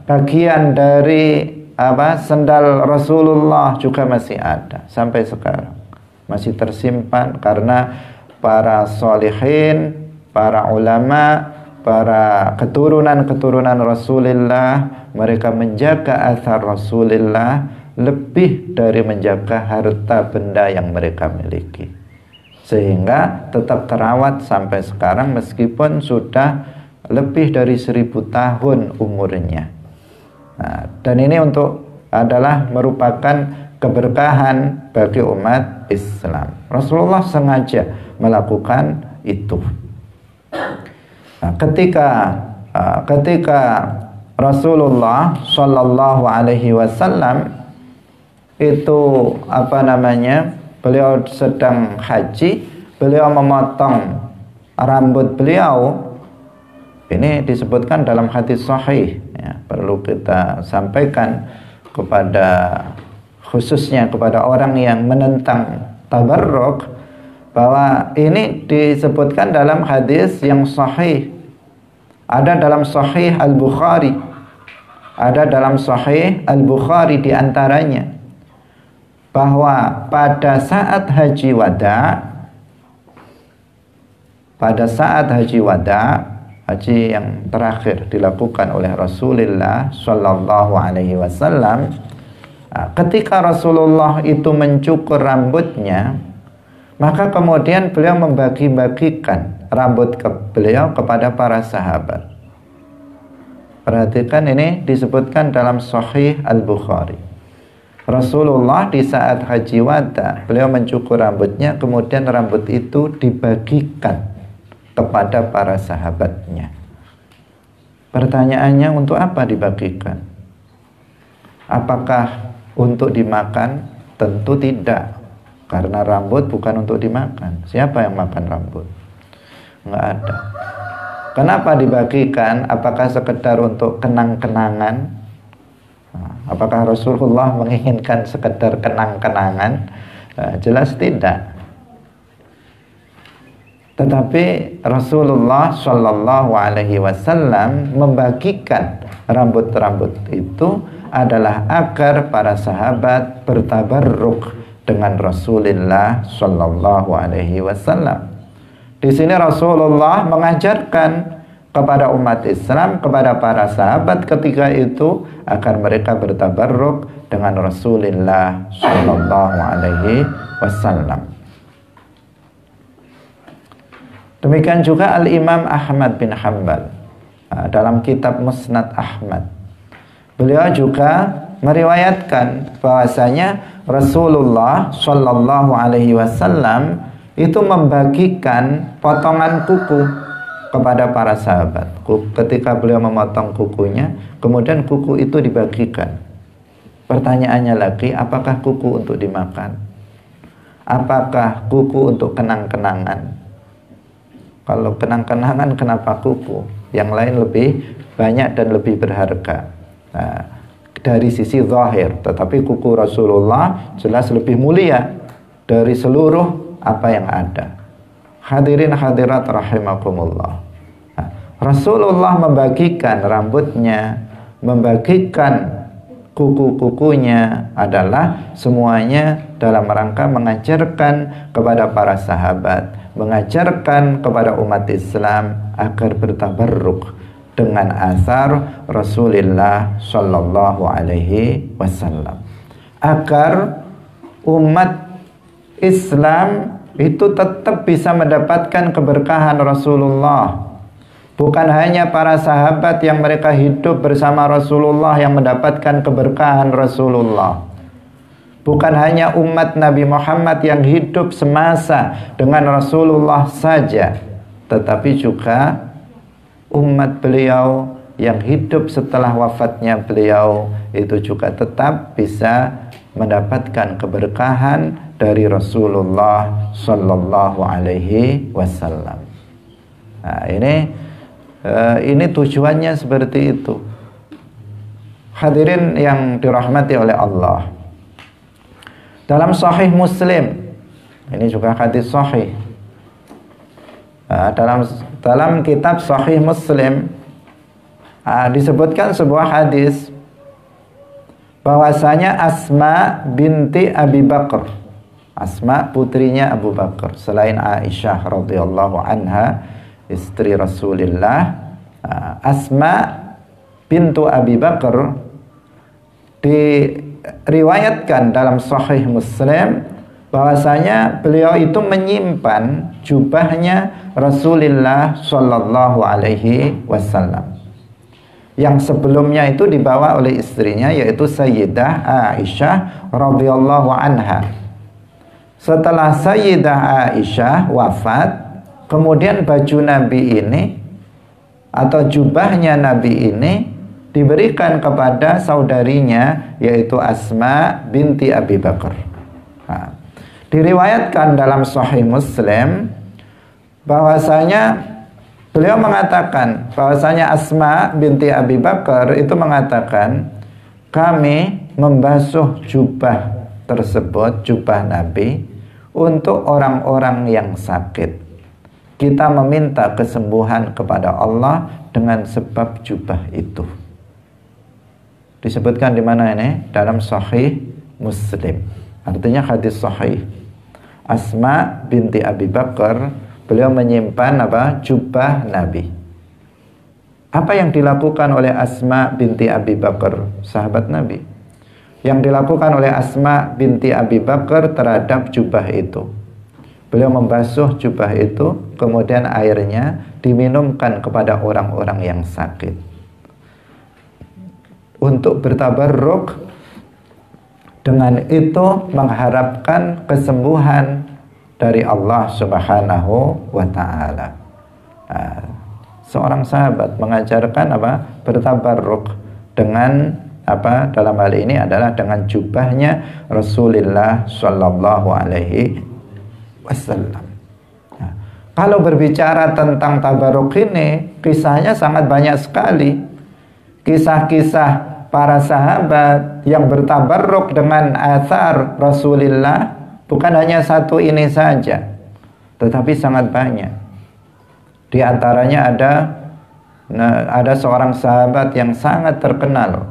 Bagian dari sendal Rasulullah juga masih ada sampai sekarang, masih tersimpan karena para sholihin, para ulama, para keturunan Rasulullah, mereka menjaga asar Rasulullah lebih dari menjaga harta benda yang mereka miliki, sehingga tetap terawat sampai sekarang meskipun sudah lebih dari 1000 tahun umurnya. Nah, dan ini adalah merupakan keberkahan bagi umat Islam. Rasulullah sengaja melakukan itu. Nah, ketika Rasulullah Shallallahu alaihi wasallam itu beliau sedang haji, beliau memotong rambut beliau. Ini disebutkan dalam hadis sahih, ya, perlu kita sampaikan khususnya kepada orang yang menentang tabarruk, bahwa ini disebutkan dalam hadis yang sahih. Ada dalam sahih Al-Bukhari, di antaranya bahwa pada saat haji wada, haji yang terakhir dilakukan oleh Rasulullah Shallallahu alaihi wasallam, ketika Rasulullah itu mencukur rambutnya, Maka kemudian beliau membagi-bagikan rambut beliau kepada para sahabat. Perhatikan, ini disebutkan dalam Sahih Al-Bukhari. Rasulullah di saat haji wada, beliau mencukur rambutnya, kemudian rambut itu dibagikan kepada para sahabatnya. Pertanyaannya, untuk apa dibagikan? Apakah untuk dimakan? Tentu tidak, karena rambut bukan untuk dimakan. Siapa yang makan rambut? Nggak ada. Kenapa dibagikan? Apakah sekedar untuk kenang-kenangan? Apakah Rasulullah menginginkan sekedar kenang-kenangan? Jelas tidak. Tetapi Rasulullah Shallallahu Alaihi Wasallam membagikan rambut-rambut itu adalah agar para sahabat bertabarruk dengan Rasulullah Shallallahu Alaihi Wasallam. Di sini Rasulullah mengajarkan kepada umat Islam, kepada para sahabat ketika itu, agar mereka bertabarruk dengan Rasulullah Shallallahu Alaihi Wasallam. Demikian juga Al-Imam Ahmad bin Hanbal dalam kitab Musnad Ahmad, beliau juga meriwayatkan bahwasanya Rasulullah Shallallahu Alaihi Wasallam itu membagikan potongan kuku kepada para sahabat. Ketika beliau memotong kukunya, kemudian kuku itu dibagikan. Pertanyaannya lagi, apakah kuku untuk dimakan? Apakah kuku untuk kenang-kenangan? Kalau kenang-kenangan, kenapa kuku? Yang lain lebih banyak dan lebih berharga. Nah, dari sisi zahir, tetapi kuku Rasulullah jelas lebih mulia dari seluruh apa yang ada. Hadirin hadirat rahimakumullah. Nah, Rasulullah membagikan rambutnya, membagikan kuku-kukunya adalah semuanya dalam rangka mengajarkan kepada para sahabat, mengajarkan kepada umat Islam agar bertabarruk dengan asar Rasulullah Shallallahu Alaihi Wasallam, agar umat Islam itu tetap bisa mendapatkan keberkahan Rasulullah. Bukan hanya para sahabat yang mereka hidup bersama Rasulullah yang mendapatkan keberkahan Rasulullah. Bukan hanya umat Nabi Muhammad yang hidup semasa dengan Rasulullah saja, tetapi juga umat beliau yang hidup setelah wafatnya beliau itu juga tetap bisa mendapatkan keberkahan dari Rasulullah Sallallahu Alaihi Wasallam. Nah, ini tujuannya seperti itu. Hadirin yang dirahmati oleh Allah, dalam Sahih Muslim, ini juga hadis sahih. Dalam kitab Sahih Muslim disebutkan sebuah hadis bahwasanya Asma binti Abi Bakar, Asma putrinya Abu Bakar, selain Aisyah radhiyallahu anha istri Rasulullah, Asma bintu Abi Bakar diriwayatkan dalam Sahih Muslim bahwasanya beliau itu menyimpan jubahnya Rasulullah Shallallahu Alaihi Wasallam yang sebelumnya itu dibawa oleh istrinya, yaitu Sayyidah Aisyah radhiyallahu anha. Setelah Sayyidah Aisyah wafat, kemudian baju Nabi ini atau jubahnya Nabi ini diberikan kepada saudarinya, yaitu Asma binti Abi Bakar. Nah, diriwayatkan dalam Sahih Muslim bahwasanya beliau mengatakan bahwasanya Asma binti Abi Bakar itu mengatakan, kami membasuh jubah tersebut, jubah Nabi, untuk orang-orang yang sakit. Kita meminta kesembuhan kepada Allah dengan sebab jubah itu. Disebutkan di mana ini? Dalam Sahih Muslim. Artinya hadis sahih. Asma binti Abi Bakar, beliau menyimpan jubah Nabi. Apa yang dilakukan oleh Asma binti Abi Bakar, sahabat Nabi? Yang dilakukan oleh Asma binti Abi Bakar terhadap jubah itu, Beliau membasuh jubah itu, kemudian airnya diminumkan kepada orang-orang yang sakit untuk bertabarruk. Dengan itu mengharapkan kesembuhan dari Allah Subhanahu wa ta'ala. Seorang sahabat mengajarkan apa? Bertabarruk dengan apa? Dalam hal ini adalah dengan jubahnya Rasulullah Shallallahu Alaihi Wasallam. Kalau berbicara tentang tabarruk ini, kisahnya sangat banyak sekali. Kisah-kisah para sahabat yang bertabarruk dengan athar Rasulullah bukan hanya satu ini saja, tetapi sangat banyak. Di antaranya ada seorang sahabat yang sangat terkenal,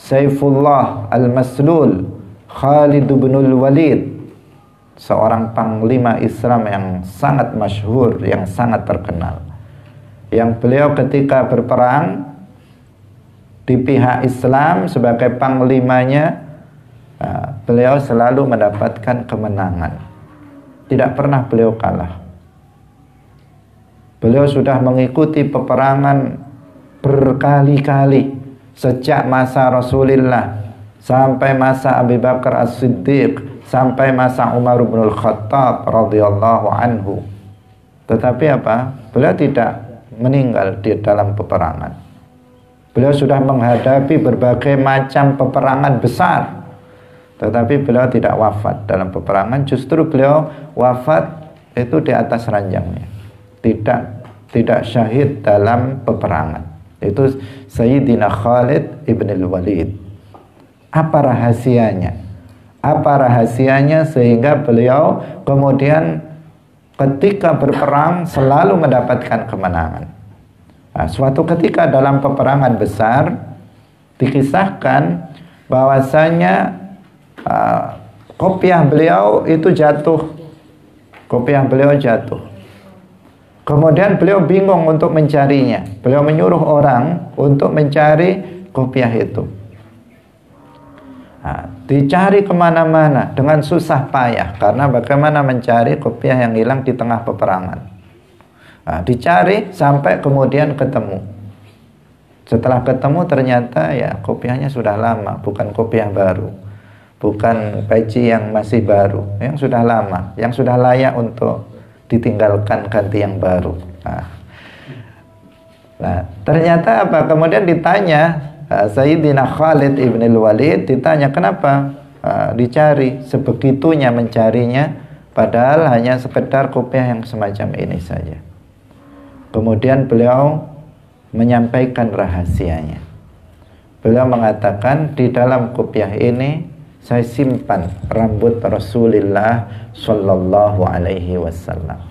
Saifullah Al-Maslul Khalid bin Walid, seorang panglima Islam yang sangat masyhur, yang sangat terkenal, yang beliau ketika berperang di pihak Islam sebagai panglimanya, beliau selalu mendapatkan kemenangan. Tidak pernah beliau kalah. Beliau sudah mengikuti peperangan berkali-kali sejak masa Rasulullah sampai masa Abu Bakar As-Siddiq, sampai masa Umar bin Al-Khattab radhiyallahu anhu. Tetapi apa? Beliau tidak meninggal di dalam peperangan. Beliau sudah menghadapi berbagai macam peperangan besar, tetapi beliau tidak wafat dalam peperangan. Justru beliau wafat itu di atas ranjangnya, tidak syahid dalam peperangan. Itu Sayyidina Khalid ibn al-Walid. Apa rahasianya? Apa rahasianya sehingga beliau kemudian ketika berperang selalu mendapatkan kemenangan? Suatu ketika dalam peperangan besar dikisahkan bahwasanya kopiah beliau itu jatuh. Kopiah beliau jatuh. Kemudian beliau bingung untuk mencarinya. Beliau menyuruh orang untuk mencari kopiah itu. Dicari kemana-mana dengan susah payah, karena bagaimana mencari kopiah yang hilang di tengah peperangan. Dicari sampai kemudian ketemu. Setelah ketemu ternyata ya kopiahnya sudah lama, bukan kopiah baru, bukan peci yang masih baru, yang sudah lama, yang sudah layak untuk ditinggalkan, ganti yang baru. Ternyata apa? Kemudian ditanya Sayyidina Khalid ibn al-Walid, ditanya kenapa dicari sebegitunya mencarinya, padahal hanya sekedar kopiah yang semacam ini saja. Kemudian beliau menyampaikan rahasianya. Beliau mengatakan, di dalam kopiah ini saya simpan rambut Rasulullah Shallallahu Alaihi Wasallam.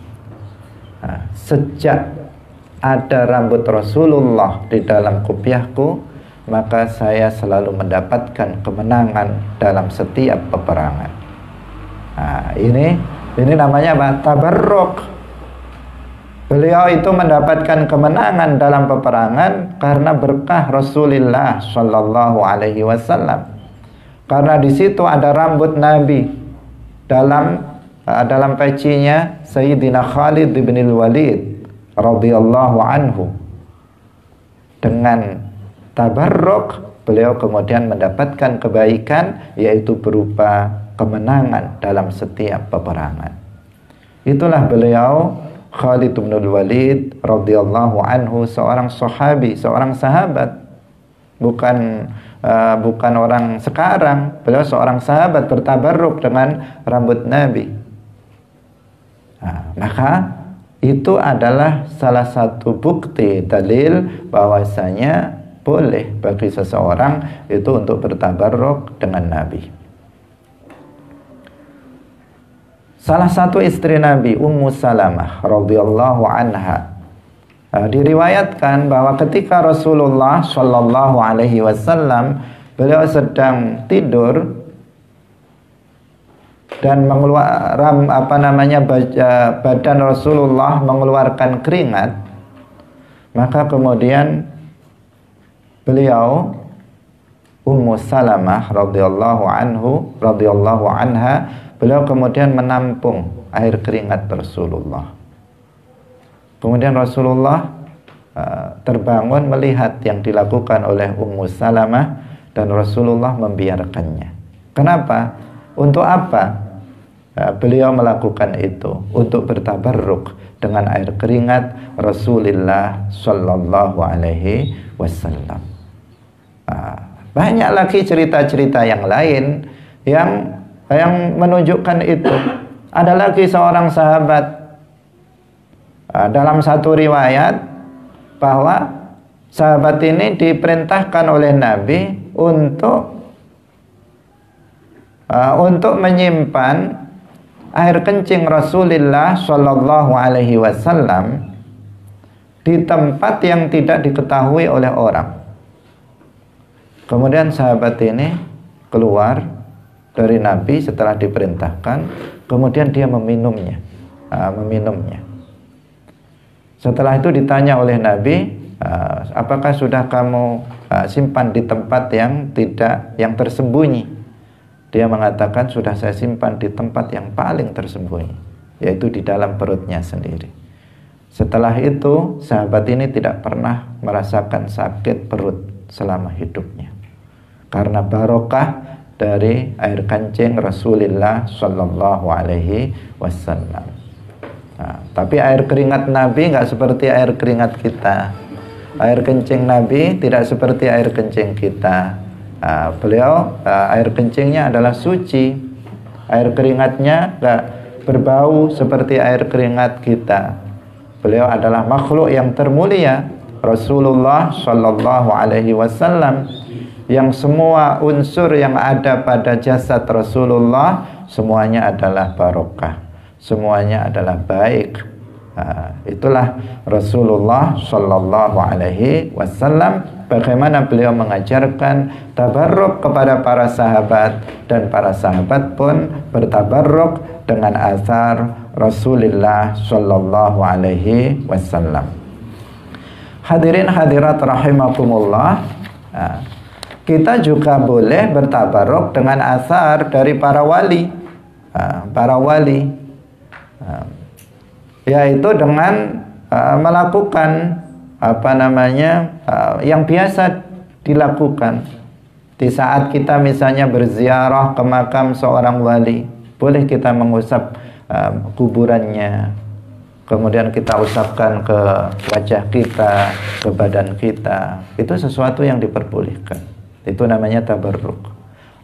Sejak ada rambut Rasulullah di dalam kopiahku, maka saya selalu mendapatkan kemenangan dalam setiap peperangan. Ini namanya apa? Tabarruk. Beliau itu mendapatkan kemenangan dalam peperangan karena berkah Rasulullah Shallallahu Alaihi Wasallam. Karena di situ ada rambut Nabi dalam pecinya Sayyidina Khalid bin Walid radhiyallahu anhu. Dengan tabarruk beliau kemudian mendapatkan kebaikan, yaitu berupa kemenangan dalam setiap peperangan. Itulah beliau Khalid bin Walid radhiyallahu anhu, seorang sahabi, seorang sahabat, bukan orang sekarang. Beliau seorang sahabat bertabarruk dengan rambut Nabi. Maka itu adalah salah satu bukti dalil bahwasanya boleh bagi seseorang itu untuk bertabarruk dengan Nabi. Salah satu istri Nabi, Ummu Salamah radhiyallahu anha, diriwayatkan bahwa ketika Rasulullah Shallallahu Alaihi Wasallam beliau sedang tidur dan badan Rasulullah mengeluarkan keringat, maka kemudian beliau Ummu Salamah radhiyallahu anha, beliau kemudian menampung air keringat Rasulullah. Kemudian Rasulullah terbangun melihat yang dilakukan oleh Ummu Salamah dan Rasulullah membiarkannya. Kenapa? Untuk apa beliau melakukan itu? Untuk bertabarruk dengan air keringat Rasulullah Sallallahu Alaihi Wasallam. Banyak lagi cerita-cerita yang lain yang menunjukkan itu. Ada lagi seorang sahabat, dalam satu riwayat bahwa sahabat ini diperintahkan oleh Nabi untuk menyimpan air kencing Rasulullah Shallallahu Alaihi Wasallam di tempat yang tidak diketahui oleh orang. Kemudian sahabat ini keluar dari Nabi setelah diperintahkan, kemudian dia meminumnya. Setelah itu ditanya oleh Nabi, apakah sudah kamu simpan di tempat yang tersembunyi? Dia mengatakan, sudah saya simpan di tempat yang paling tersembunyi, yaitu di dalam perutnya sendiri. Setelah itu sahabat ini tidak pernah merasakan sakit perut selama hidupnya, karena barokah dari air kencing Rasulullah Sallallahu Alaihi Wasallam. Tapi air keringat Nabi nggak seperti air keringat kita. Air kencing Nabi tidak seperti air kencing kita. Beliau air kencingnya adalah suci. Air keringatnya nggak berbau seperti air keringat kita. Beliau adalah makhluk yang termulia, Rasulullah Sallallahu Alaihi Wasallam, yang semua unsur yang ada pada jasad Rasulullah semuanya adalah barokah, semuanya adalah baik. Itulah Rasulullah Sallallahu Alaihi Wasallam, bagaimana beliau mengajarkan tabarruk kepada para sahabat, dan para sahabat pun bertabarruk dengan asar Rasulullah Sallallahu Alaihi Wasallam. Hadirin hadirat rahimakumullah, kita juga boleh bertabarruk dengan asar dari para wali, yaitu dengan melakukan yang biasa dilakukan di saat kita misalnya berziarah ke makam seorang wali. Boleh kita mengusap kuburannya, kemudian kita usapkan ke wajah kita, ke badan kita. Itu sesuatu yang diperbolehkan. Itu namanya tabarruk.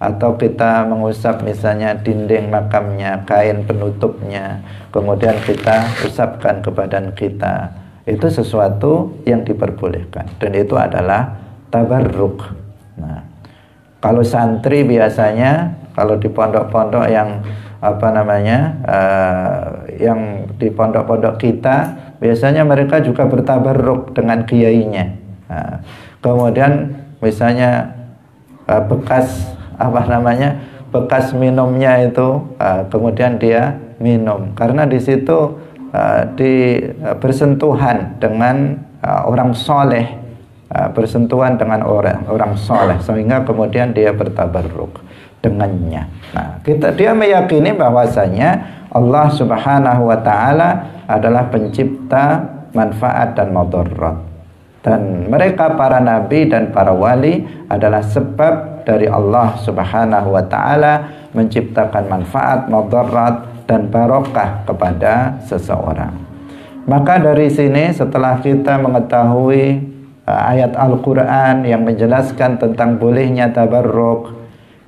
Atau kita mengusap misalnya dinding makamnya, kain penutupnya, kemudian kita usapkan ke badan kita. Itu sesuatu yang diperbolehkan, dan itu adalah tabarruk. Nah, kalau santri biasanya, kalau di pondok-pondok yang yang di pondok-pondok kita, biasanya mereka juga bertabarruk dengan kiainya. Kemudian misalnya bekas minumnya itu, kemudian dia minum, karena di situ bersentuhan dengan orang soleh, bersentuhan dengan orang soleh, sehingga kemudian dia bertabarruk dengannya. Nah, dia meyakini bahwasanya Allah Subhanahu wa Ta'ala adalah pencipta manfaat dan mudarat, dan mereka para nabi dan para wali adalah sebab dari Allah Subhanahu wa Ta'ala menciptakan manfaat, mudarat dan barokah kepada seseorang. Maka dari sini, setelah kita mengetahui ayat Al-Quran yang menjelaskan tentang bolehnya tabarruk,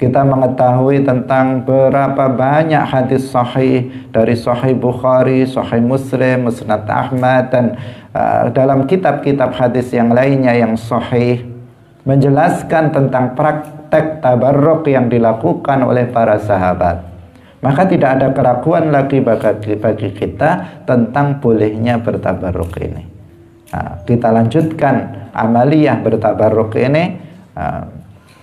kita mengetahui tentang berapa banyak hadis sahih dari Sahih Bukhari, Sahih Muslim, Musnad Ahmad, dan dalam kitab-kitab hadis yang lainnya yang sahih menjelaskan tentang praktek tabarruk yang dilakukan oleh para sahabat. Maka tidak ada keraguan lagi bagi kita tentang bolehnya bertabarruk ini. Kita lanjutkan amaliyah bertabarruk ini,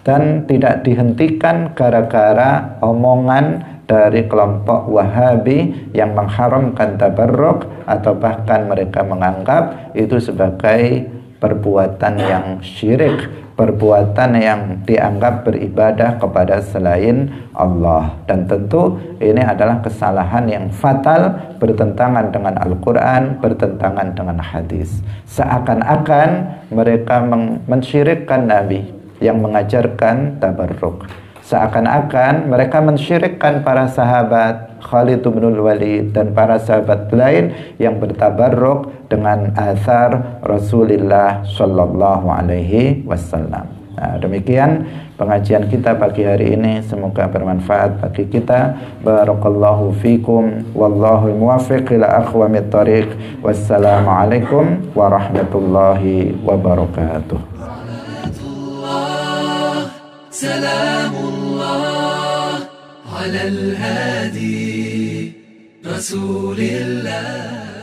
dan tidak dihentikan gara-gara omongan dari kelompok Wahabi yang mengharamkan tabarruk, atau bahkan mereka menganggap itu sebagai perbuatan yang syirik, perbuatan yang dianggap beribadah kepada selain Allah. Dan tentu ini adalah kesalahan yang fatal, bertentangan dengan Al-Quran, bertentangan dengan hadis. Seakan-akan mereka mensyirikkan Nabi yang mengajarkan tabarruk. Seakan-akan mereka mensyirikkan para sahabat Khalid bin Walid dan para sahabat lain yang bertabarruk dengan athar Rasulullah sallallahu alaihi wasallam. Nah, demikian pengajian kita pagi hari ini, semoga bermanfaat bagi kita. Barakallahu fikum wallahu muwaffiq ila aqwamit thoriq. Wassalamualaikum warahmatullahi wabarakatuh. سلام الله على الهادي رسول الله.